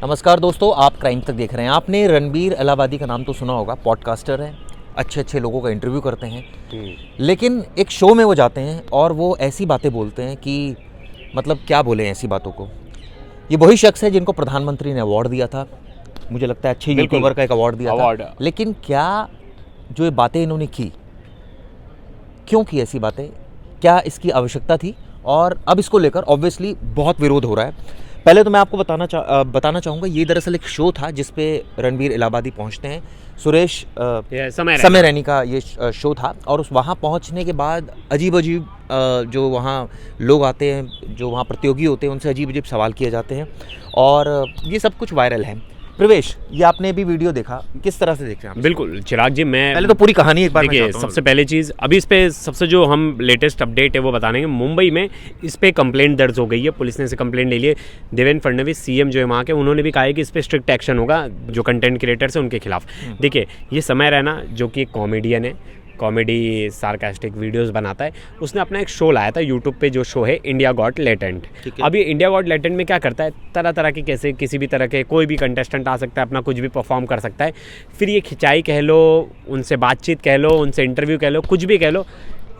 नमस्कार दोस्तों, आप क्राइम तक देख रहे हैं। आपने रणबीर इलाहाबादी का नाम तो सुना होगा। पॉडकास्टर हैं, अच्छे लोगों का इंटरव्यू करते हैं। लेकिन एक शो में वो जाते हैं और वो ऐसी बातें बोलते हैं कि मतलब क्या बोले ऐसी बातों को। ये वही शख्स है जिनको प्रधानमंत्री ने अवार्ड दिया था, मुझे लगता है अच्छे यूट्यूबर का एक अवार्ड दिया था। लेकिन क्या जो ये बातें इन्होंने की, क्यों की ऐसी बातें, क्या इसकी आवश्यकता थी? और अब इसको लेकर ऑब्वियसली बहुत विरोध हो रहा है। पहले तो मैं आपको बताना चाहूँगा, ये दरअसल एक शो था जिस पे रणबीर इलाहाबादी पहुँचते हैं। सुरेश समय रैनी का ये शो था और उस वहाँ पहुँचने के बाद अजीब जो वहाँ लोग आते हैं, जो वहाँ प्रतियोगी होते हैं, उनसे अजीब सवाल किए जाते हैं और ये सब कुछ वायरल है। प्रवेश, ये आपने भी वीडियो देखा, किस तरह से देखते हैं आप? बिल्कुल चिराग जी, मैं पहले तो पूरी कहानी एक बार देखिए। सबसे पहले चीज़, अभी इस पे सबसे जो हम लेटेस्ट अपडेट है वो बताने, मुंबई में इस पे कंप्लेंट दर्ज हो गई है। पुलिस ने इसे कंप्लेंट ले ली है। देवेंद्र फडणवीस सीएम जो है वहाँ के, उन्होंने भी कहा है कि इस पे स्ट्रिक्ट एक्शन होगा जो कंटेंट क्रिएटर्स हैं उनके खिलाफ। देखिए, ये समय रैना जो कि एक कॉमेडियन है, कॉमेडी सार्कास्टिक वीडियोस बनाता है, उसने अपना एक शो लाया था यूट्यूब पे, जो शो है इंडिया गॉट लेटेंट। अब ये इंडिया गॉट लेटेंट में क्या करता है, तरह तरह के कैसे किसी भी तरह के कोई भी कंटेस्टेंट आ सकता है, अपना कुछ भी परफॉर्म कर सकता है। फिर ये खिंचाई कह लो, उनसे बातचीत कह लो, उनसे इंटरव्यू कह लो, कुछ भी कह लो,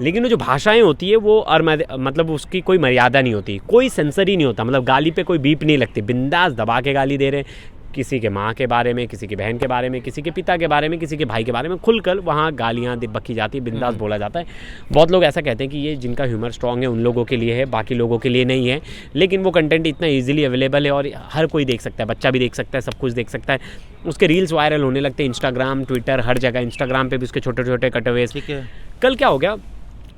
लेकिन वो जो भाषाएं होती है वो मतलब उसकी कोई मर्यादा नहीं होती, कोई सेंसर ही नहीं होता। मतलब गाली पे कोई बीप नहीं लगती, बिंदास दबा के गाली दे रहे हैं। किसी के माँ के बारे में, किसी की बहन के बारे में, किसी के पिता के बारे में, किसी के भाई के बारे में खुलकर वहाँ गालियाँ बकी जाती है, बिंदास बोला जाता है। बहुत लोग ऐसा कहते हैं कि ये जिनका ह्यूमर स्ट्रॉन्ग है उन लोगों के लिए है, बाकी लोगों के लिए नहीं है। लेकिन वो कंटेंट इतना ईजिली अवेलेबल है और हर कोई देख सकता है, बच्चा भी देख सकता है, सब कुछ देख सकता है। उसके रील्स वायरल होने लगते हैं, इंस्टाग्राम, ट्विटर, हर जगह। इंस्टाग्राम पर भी उसके छोटे छोटे कटअवेज। कल क्या हो गया,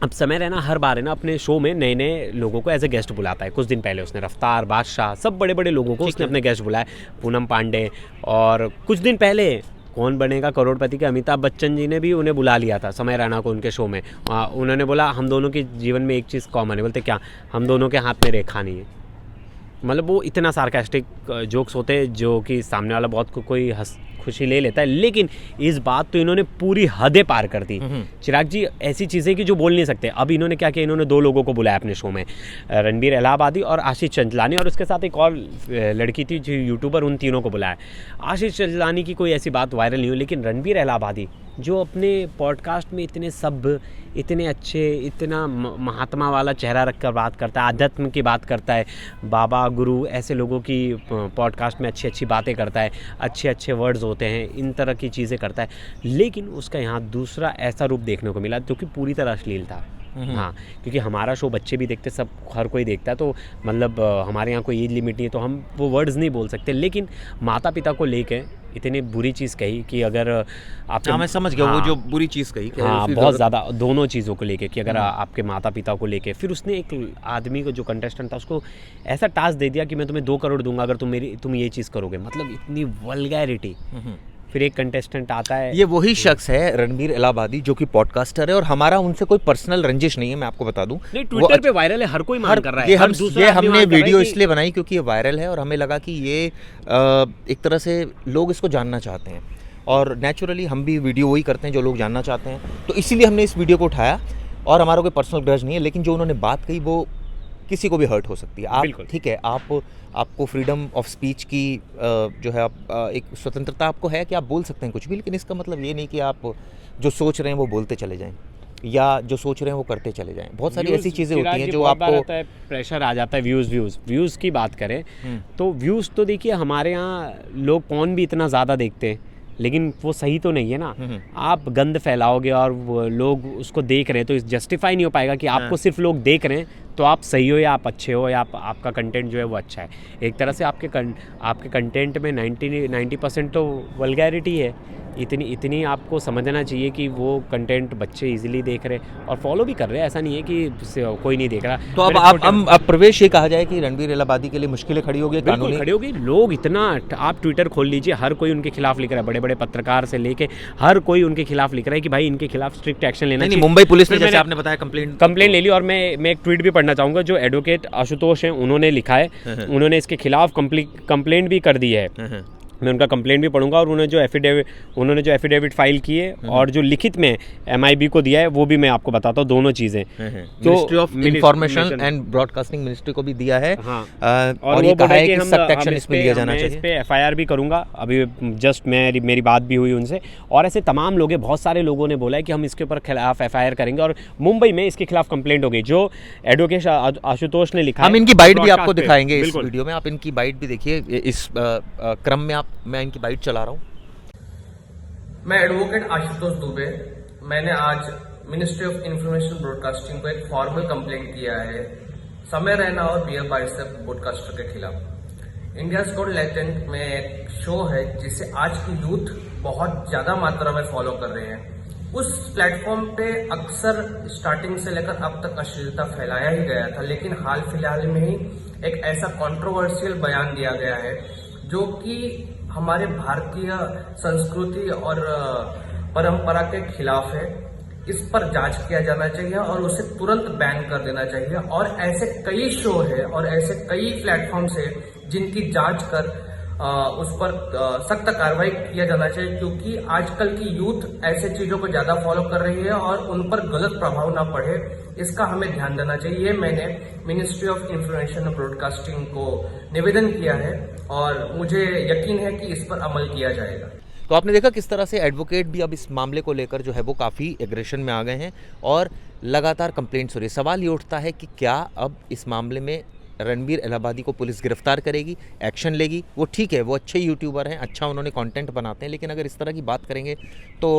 अब समय रैना हर बार है ना अपने शो में नए नए लोगों को एज ए गेस्ट बुलाता है। कुछ दिन पहले उसने रफ्तार, बादशाह, सब बड़े बड़े लोगों को उसने अपने गेस्ट बुलाया, पूनम पांडे। और कुछ दिन पहले कौन बनेगा करोड़पति के अमिताभ बच्चन जी ने भी उन्हें बुला लिया था, समय रैना को, उनके शो में। उन्होंने बोला हम दोनों के जीवन में एक चीज़ कॉमन है। बोलते क्या? हम दोनों के हाथ में रेखा नहीं है। मतलब वो इतना सार्कास्टिक जोक्स होते हैं जो कि सामने वाला बहुत कोई खुशी ले लेता है। लेकिन इस बात तो इन्होंने पूरी हदें पार कर दी चिराग जी, ऐसी चीज़ें कि जो बोल नहीं सकते। अब इन्होंने क्या किया, इन्होंने 2 लोगों को बुलाया अपने शो में, रणबीर इलाहाबादी और आशीष चंचलानी, और उसके साथ एक और लड़की थी जो यूट्यूबर, उन तीनों को बुलाया। आशीष चंचलानी की कोई ऐसी बात वायरल नहीं हुई, लेकिन रणबीर इलाहाबादी जो अपने पॉडकास्ट में इतने सभ्य, इतने अच्छे, इतना महात्मा वाला चेहरा रखकर बात करता है, आध्यात्म की बात करता है, बाबा गुरु ऐसे लोगों की पॉडकास्ट में अच्छी अच्छी बातें करता है, अच्छे वर्ड्स होते हैं, इन तरह की चीज़ें करता है। लेकिन उसका यहाँ दूसरा ऐसा रूप देखने को मिला जो कि पूरी तरह अश्लील था। हाँ, क्योंकि हमारा शो बच्चे भी देखते, सब हर कोई देखता है, तो मतलब हमारे यहाँ कोई एज लिमिट नहीं है, तो हम वो वर्ड्स नहीं बोल सकते। लेकिन माता पिता को लेके इतनी बुरी चीज़ कही कि अगर आप, मैं समझ गया। वो जो बुरी चीज़ कही, हाँ, बहुत ज़्यादा, दोनों चीज़ों को लेके कि अगर आपके माता पिता को लेके। फिर उसने एक आदमी को, जो कंटेस्टेंट था, उसको ऐसा टास्क दे दिया कि मैं तुम्हें 2 करोड़ दूंगा अगर तुम ये चीज़ करोगे। मतलब इतनी वल्गैरिटी। फिर एक कंटेस्टेंट आता है, ये वही शख्स है रणबीर इलाहाबादी जो कि पॉडकास्टर है, और हमारा उनसे कोई पर्सनल रंजिश नहीं है, मैं आपको बता दूं। नहीं, ट्विटर पे वायरल है, हर कोई मान कर रहा है। ये हमने वीडियो इसलिए बनाई क्योंकि ये वायरल है और हमें लगा कि ये एक तरह से लोग इसको जानना चाहते हैं, और नेचुरली हम भी वीडियो वही करते हैं जो लोग जानना चाहते हैं, तो इसीलिए हमने इस वीडियो को उठाया। और हमारा कोई पर्सनल ग्रज नहीं है, लेकिन जो उन्होंने बात कही वो किसी को भी हर्ट हो सकती है। आप ठीक है, आपको फ्रीडम ऑफ स्पीच की जो है एक स्वतंत्रता आपको है कि आप बोल सकते हैं कुछ भी, लेकिन इसका मतलब ये नहीं कि आप जो सोच रहे हैं वो बोलते चले जाएं या जो सोच रहे हैं वो करते चले जाएं। बहुत सारी ऐसी चीज़ें होती हैं जो आपको प्रेशर आ जाता है। व्यूज़ की बात करें तो व्यूज़ तो देखिए, हमारे यहाँ लोग पॉर्न भी इतना ज़्यादा देखते हैं, लेकिन वो सही तो नहीं है ना। आप गंद फैलाओगे और लोग उसको देख रहे हैं, तो जस्टिफाई नहीं हो पाएगा कि आपको सिर्फ लोग देख रहे हैं तो आप सही हो या आप अच्छे हो या आपका कंटेंट जो है वो अच्छा है। एक तरह से आपके कंटेंट में 90% तो वल्गैरिटी है। इतनी आपको समझना चाहिए कि वो कंटेंट बच्चे इजीली देख रहे और फॉलो भी कर रहे हैं। ऐसा नहीं है कि कोई नहीं देख रहा। तो अब प्रवेश ये कहा जाए कि रणबीर इलाहाबादी के लिए मुश्किलें खड़ी हो गई, कानूनी खड़ी हो गई। लोग इतना, आप ट्विटर खोल लीजिए, हर कोई उनके खिलाफ लिख रहा है, बड़े बड़े पत्रकार से लेके हर कोई उनके खिलाफ लिख रहा है कि भाई इनके खिलाफ स्ट्रिक्ट एक्शन लेना चाहिए। मुंबई पुलिस ने, जैसे आपने बताया, कंप्लेंट ले ली। और मैं एक ट्वीट भी पढ़ना चाहूँगा जो एडवोकेट आशुतोष हैं, उन्होंने लिखा है। उन्होंने इसके खिलाफ कंप्लेंट भी कर दी है। मैं उनका कंप्लेंट भी पढ़ूंगा और उन्होंने जो एफिडेविट फाइल किए और जो लिखित में MIB को दिया है वो भी मैं आपको बताता हूँ, दोनों चीज़ें। तो ministry of information and broadcasting ministry को भी दिया है। हाँ। और ये कहा है कि सख्त एक्शन इस पे लिया जाना चाहिए। इस पे FIR भी करूंगा। अभी जस्ट मेरी बात भी हुई उनसे, और ऐसे तमाम लोग हैं, बहुत सारे लोगों ने बोला है कि हम इसके ऊपर खिलाफ FIR करेंगे, और मुंबई में इसके खिलाफ कंप्लेंट हो गई। जो एडवोकेट आशुतोष ने लिखा, हम इनकी बाइट भी आपको दिखाएंगे इस वीडियो में, आप इनकी बाइट भी देखिए। इस क्रम में मैं इनकी बाइट चला रहा हूँ। मैं एडवोकेट आशुतोष दुबे, मैंने आज मिनिस्ट्री ऑफ इंफॉर्मेशन ब्रॉडकास्टिंग को एक फॉर्मल कंप्लेंट किया है समय रैना और बियर बाइसेप ब्रॉडकास्टर के खिलाफ। इंडिया गॉट लेटेंट में एक शो है जिसे आज की यूथ बहुत ज्यादा मात्रा में फॉलो कर रहे हैं। उस प्लेटफॉर्म पे अक्सर स्टार्टिंग से लेकर अब तक अश्लीलता फैलाया ही गया था, लेकिन हाल फिलहाल में ही एक ऐसा कंट्रोवर्शियल बयान दिया गया है जो कि हमारे भारतीय संस्कृति और परंपरा के खिलाफ है। इस पर जांच किया जाना चाहिए और उसे तुरंत बैन कर देना चाहिए। और ऐसे कई शो है और ऐसे कई प्लेटफॉर्म्स है जिनकी जांच कर उस पर सख्त कार्रवाई किया जाना चाहिए, क्योंकि आजकल की यूथ ऐसे चीजों को ज्यादा फॉलो कर रही है और उन पर गलत प्रभाव ना पड़े, इसका हमें ध्यान देना चाहिए। ये मैंने मिनिस्ट्री ऑफ इंफॉर्मेशन और ब्रॉडकास्टिंग को निवेदन किया है और मुझे यकीन है कि इस पर अमल किया जाएगा। तो आपने देखा किस तरह से एडवोकेट भी अब इस मामले को लेकर जो है वो काफ़ी एग्रेशन में आ गए हैं और लगातार कंप्लेंट्स हो रही है। सवाल ये उठता है कि क्या अब इस मामले में रणबीर इलाहाबादी को पुलिस गिरफ्तार करेगी, एक्शन लेगी? वो ठीक है, वो अच्छे यूट्यूबर हैं, अच्छा उन्होंने कंटेंट बनाते हैं, लेकिन अगर इस तरह की बात करेंगे तो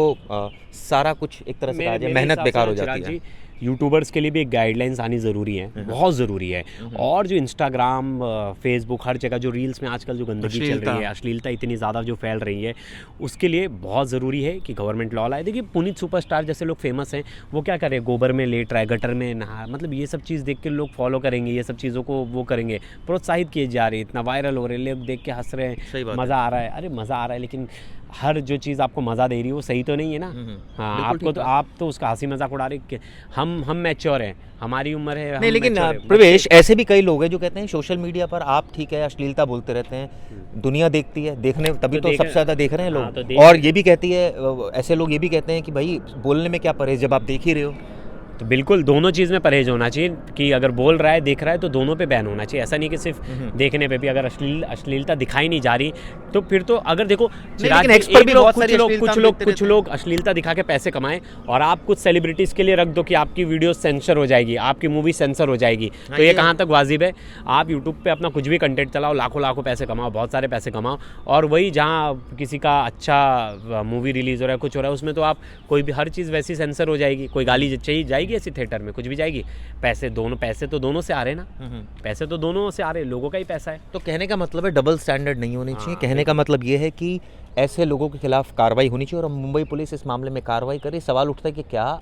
सारा कुछ एक तरह से कहा जाए मेहनत बेकार हो जाती है। यूट्यूबर्स के लिए भी एक गाइडलाइंस आनी ज़रूरी है, बहुत ज़रूरी है। और जो इंस्टाग्राम, फेसबुक, हर जगह जो रील्स में आजकल जो गंदगी चल रही है, अश्लीलता इतनी ज़्यादा जो फैल रही है, उसके लिए बहुत ज़रूरी है कि गवर्नमेंट लॉ लाए। देखिए पुनीत सुपरस्टार जैसे लोग फेमस हैं, वो क्या कर रहे हैं, गोबर में लेट रहा है, गटर में नहा, मतलब ये सब चीज़ देख के लोग फॉलो करेंगे, ये सब चीज़ों को वो करेंगे, प्रोत्साहित किए जा रहे हैं, इतना वायरल हो रहे हैं, लोग देख के हंस रहे हैं, मज़ा आ रहा है। अरे मज़ा आ रहा है, लेकिन हर जो चीज़ आपको मज़ा दे रही है वो सही तो नहीं है ना। हाँ, आपको तो आप तो उसका हंसी मजाक उड़ा रहे। हम मैच्योर हैं, हमारी उम्र है नहीं, लेकिन प्रवेश ऐसे भी कई लोग हैं जो कहते हैं सोशल मीडिया पर आप ठीक है अश्लीलता बोलते रहते हैं, दुनिया देखती है, देखने तभी तो सबसे ज़्यादा देख रहे हैं लोग। और ये भी कहती है, ऐसे लोग ये भी कहते हैं कि भाई बोलने में क्या परहेज जब आप देख ही रहे हो। तो बिल्कुल दोनों चीज़ में परहेज होना चाहिए कि अगर बोल रहा है, देख रहा है, तो दोनों पे बैन होना चाहिए। ऐसा नहीं कि सिर्फ देखने पे भी अगर अश्लीलता दिखाई नहीं जा रही तो फिर तो अगर देखो कुछ लोग अश्लीलता दिखा के पैसे कमाएं और आप कुछ सेलिब्रिटीज़ के लिए रख दो कि आपकी वीडियो सेंसर हो जाएगी, आपकी मूवी सेंसर हो जाएगी, तो ये कहाँ तक वाजिब है? आप यूट्यूब पे अपना कुछ भी कंटेंट चलाओ, लाखों पैसे कमाओ, बहुत सारे पैसे कमाओ, और वही जहाँ किसी का अच्छा मूवी रिलीज़ हो रहा है, कुछ हो रहा है, उसमें तो आप कोई भी हर चीज़ वैसी सेंसर हो जाएगी। कोई गाली चाहिए जाएगी ऐसी थिएटर में, कुछ भी जाएगी, पैसे तो दोनों से आ रहे ना, पैसे तो दोनों से आ रहे, लोगों का ही पैसा है। तो कहने का मतलब है डबल स्टैंडर्ड नहीं होनी चाहिए। कहने का मतलब ये है कि ऐसे लोगों के खिलाफ कार्रवाई होनी चाहिए और मुंबई पुलिस इस मामले में कार्रवाई करे। सवाल उठता है कि क्या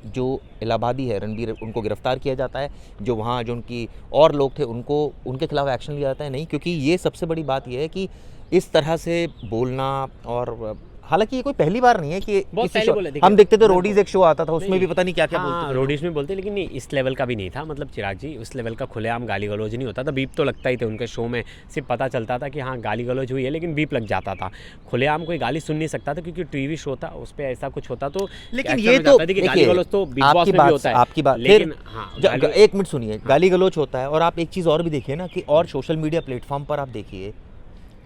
जो इलाहाबादी है रणबीर, उनको गिरफ्तार किया जाता है, जो वहाँ जो उनकी और लोग थे उनको उनके खिलाफ एक्शन लिया जाता है? नहीं, क्योंकि ये सबसे बड़ी बात ये है कि इस तरह से बोलना, और हालांकि ये कोई पहली बार नहीं है कि हम देखते थे रोडीज एक शो आता था, उसमें भी पता नहीं क्या क्या बोलते थे। रोडीज में बोलते, लेकिन नहीं इस लेवल का भी नहीं था। मतलब चिराग जी, उस लेवल का खुलेआम गाली गलौज नहीं होता था। बीप तो लगता ही था उनके शो में, सिर्फ पता चलता था कि हाँ गाली गलौज हुई है, लेकिन बीप लग जाता था। खुलेआम कोई गाली सुन नहीं सकता था क्योंकि टीवी शो था, उस पर ऐसा कुछ होता तो। लेकिन ये तो गाली गलौज तो बिग बॉस में भी होता है, आपकी बात, लेकिन एक मिनट सुनिए, गाली गलौज होता है और आप एक चीज और भी देखिए ना कि और सोशल मीडिया प्लेटफॉर्म पर आप देखिए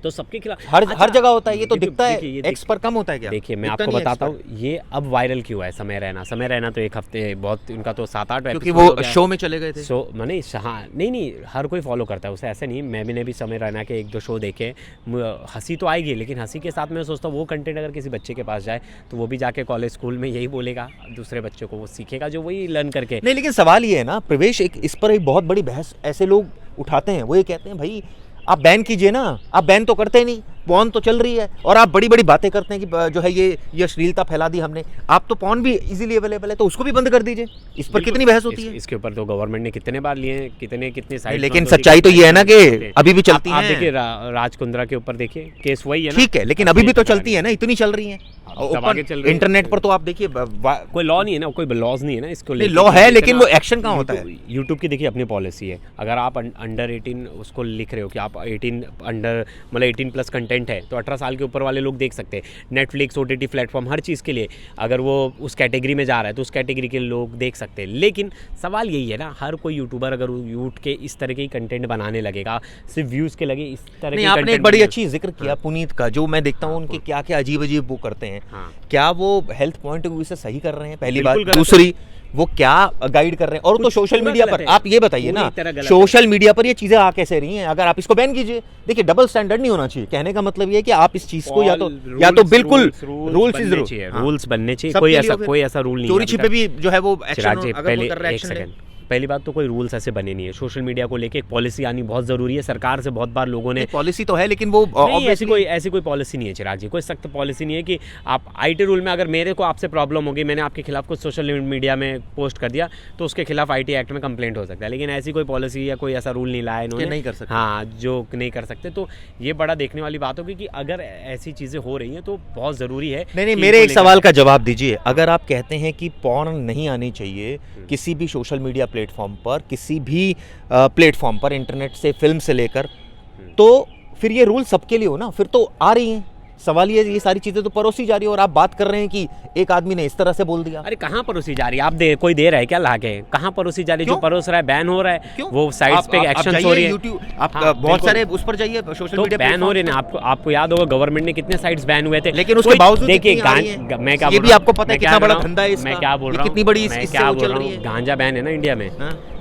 तो सबके खिलाफ हर जगह होता है। ये तो दिखता है, एक्स पर कम होता है क्या? देखिए मैं आपको बताता हूँ, ये अब वायरल क्यों है समय रैना तो एक हफ्ते बहुत, उनका तो 7-8 क्योंकि वो शो में चले गए थे। शो मैंने नहीं हर कोई फॉलो करता है उसे, ऐसे नहीं। मैं भी समय रैना के 1-2 शो देखे, हंसी तो आएगी, लेकिन हंसी के साथ मैं सोचता हूँ वो कंटेंट अगर किसी बच्चे के पास जाए तो वो भी जाके कॉलेज स्कूल में यही बोलेगा, दूसरे बच्चों को वो सीखेगा जो वही लर्न करके। नहीं, लेकिन सवाल ये है ना प्रवेश, इस पर एक बहुत बड़ी बहस ऐसे लोग उठाते हैं, वो ये कहते हैं भाई आप बैन कीजिए ना, आप बैन तो करते नहीं, पॉर्न तो चल रही है और आप बड़ी बड़ी बातें करते हैं कि जो है ये अश्लीलता फैला दी हमने। आप तो पॉर्न भी इजीली अवेलेबल है तो उसको भी बंद कर दीजिए। इस पर कितनी बहस होती है? इसके ऊपर तो गवर्नमेंट ने कितने बार लिए हैं, कितने साइड, लेकिन सच्चाई तो ये है ना कि अभी भी चलती है। आप देखिए राज कुंद्रा के ऊपर देखिए, केस वही है ना, ठीक है, लेकिन अभी भी तो चलती है ना, इतनी चल रही है इंटरनेट पर। तो आप देखिए कोई लॉ नहीं है ना, कोई लॉज नहीं है ना इसको, लॉ है लेकिन वो एक्शन कहाँ होता है? यूट्यूब की देखिए अपनी पॉलिसी है, अगर आप अंडर 18 उसको लिख रहे हो कि आप 18 अंडर मतलब 18+ कंटेंट कंटेंट है तो 18 साल के ऊपर वाले लोग देख सकते हैं। नेटफ्लिक्स, OTT प्लेटफॉर्म, हर चीज़ के लिए अगर वो उस कैटेगरी में जा रहा है तो उस कैटेगरी के लोग देख सकते हैं। लेकिन सवाल यही है ना, हर कोई यूट्यूबर अगर यूट के इस तरह के ही कंटेंट बनाने लगेगा, सिर्फ व्यूज़ के लगे इस तरह नहीं, के आपने एक कंटेंट बड़ी अच्छी जिक्र किया पुनीत का, जो मैं देखता हूँ उनके क्या क्या अजीब अजीब वो करते हैं। हाँ। क्या वो हेल्थ पॉइंट ऑफ व्यू से सही कर रहे हैं, पहली बिल्कुल बात। गलत है। दूसरी, वो क्या गाइड कर रहे हैं। और तो कुछ सोशल पूरा मीडिया गलत पर है। आप ये बताइए ना, पूरी तरह गलत है। सोशल मीडिया पर ये चीजें आ कैसे रही हैं? अगर आप इसको बैन कीजिए, देखिए डबल स्टैंडर्ड नहीं होना चाहिए। कहने का मतलब ये है कि आप इस चीज को या तो बिल्कुल रूल्स इज रूल्स बनने चाहिए। सबके कोई लिए ऐसा रूल नहीं चोरी है छिपे भी जो है वो चिराग जी, एक्शन, अगर वो कर रहे एक एक्शन ले। सेकंड, पहली बात तो कोई रूल्स ऐसे बने नहीं है। सोशल मीडिया को लेके एक पॉलिसी आनी बहुत ज़रूरी है। सरकार से बहुत बार लोगों ने पॉलिसी तो है, लेकिन वो नहीं, ऐसी कोई पॉलिसी नहीं है चिराग जी, कोई सख्त पॉलिसी नहीं है कि आप IT रूल में अगर मेरे को आपसे प्रॉब्लम होगी, मैंने आपके खिलाफ कुछ सोशल मीडिया में पोस्ट कर दिया तो उसके खिलाफ IT एक्ट में कंप्लेंट हो सकता है। लेकिन ऐसी कोई पॉलिसी या कोई ऐसा रूल नहीं लाया इन्होंने, नहीं कर सकते। हाँ, जो नहीं कर सकते। तो ये बड़ा देखने वाली बात होगी कि अगर ऐसी चीज़ें हो रही हैं तो बहुत ज़रूरी है। नहीं, मेरे एक सवाल का जवाब दीजिए। अगर आप कहते हैं कि पॉर्न नहीं आनी चाहिए किसी भी सोशल मीडिया प्लेटफॉर्म पर, किसी भी प्लेटफॉर्म पर, इंटरनेट से फिल्म से लेकर, तो फिर ये रूल सबके लिए हो ना, फिर तो आ रही हैं। सवाल ये सारी चीजें तो परोसी जा रही है और आप बात कर रहे हैं कि एक आदमी ने इस तरह से बोल दिया। अरे कहाँ परोसी जा रही है? आप कोई दे रहा है क्या लाके? कहाँ परोसी जा रही है? जो परोस रहा है बैन हो रहा है, वो साइट्स पे एक्शन हो रही है। आप हाँ, बहुत सारे उस पर जाइए, सोशल मीडिया बैन हो रहे हैं। आपको याद होगा गवर्नमेंट ने कितने साइट्स बैन हुए थे, लेकिन उसके बावजूद देखिए मैं क्या, ये भी आपको पता है कितना बड़ा धंधा है इसका। मैं क्या बोल रहा हूँ, कितनी बड़ी इससे चल रही है। गांजा बैन है ना इंडिया में,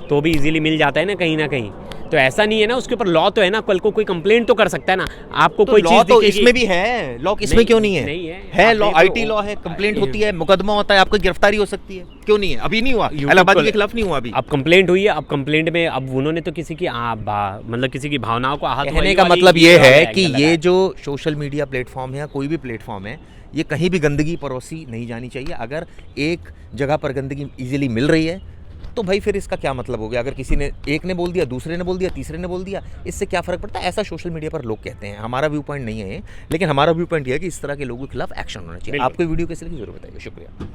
तो भी इजीली मिल जाता है ना कहीं। तो ऐसा नहीं है ना, उसके ऊपर लॉ तो है ना, कल को कोई कंप्लेंट तो कर सकता है ना। आपको कोई चीज तो इसमें भी है लॉ, इसमें क्यों नहीं है? नहीं है लॉ, IT लॉ है, कंप्लेंट होती है, मुकदमा होता है, आपको गिरफ्तारी हो सकती है। क्यों नहीं है? अभी नहीं हुआ, इलाहाबादी के खिलाफ नहीं हुआ अभी। अब कंप्लेंट हुई है, अब कंप्लेंट में अब उन्होंने तो किसी की मतलब किसी की भावनाओं को आहत कहने का मतलब ये है कि ये जो सोशल मीडिया प्लेटफॉर्म है या कोई भी प्लेटफॉर्म है, ये कहीं भी गंदगी परोसी नहीं जानी चाहिए। अगर एक जगह पर गंदगी इजीली मिल रही है तो भाई फिर इसका क्या मतलब हो गया? अगर किसी ने, एक ने बोल दिया, दूसरे ने बोल दिया, तीसरे ने बोल दिया, इससे क्या फ़र्क पड़ता है? ऐसा सोशल मीडिया पर लोग कहते हैं। हमारा व्यू पॉइंट नहीं है, लेकिन हमारा व्यू पॉइंट यह है कि इस तरह के लोगों के खिलाफ एक्शन होना चाहिए। आपको वीडियो कैसे लगी जरूर बताइए। शुक्रिया।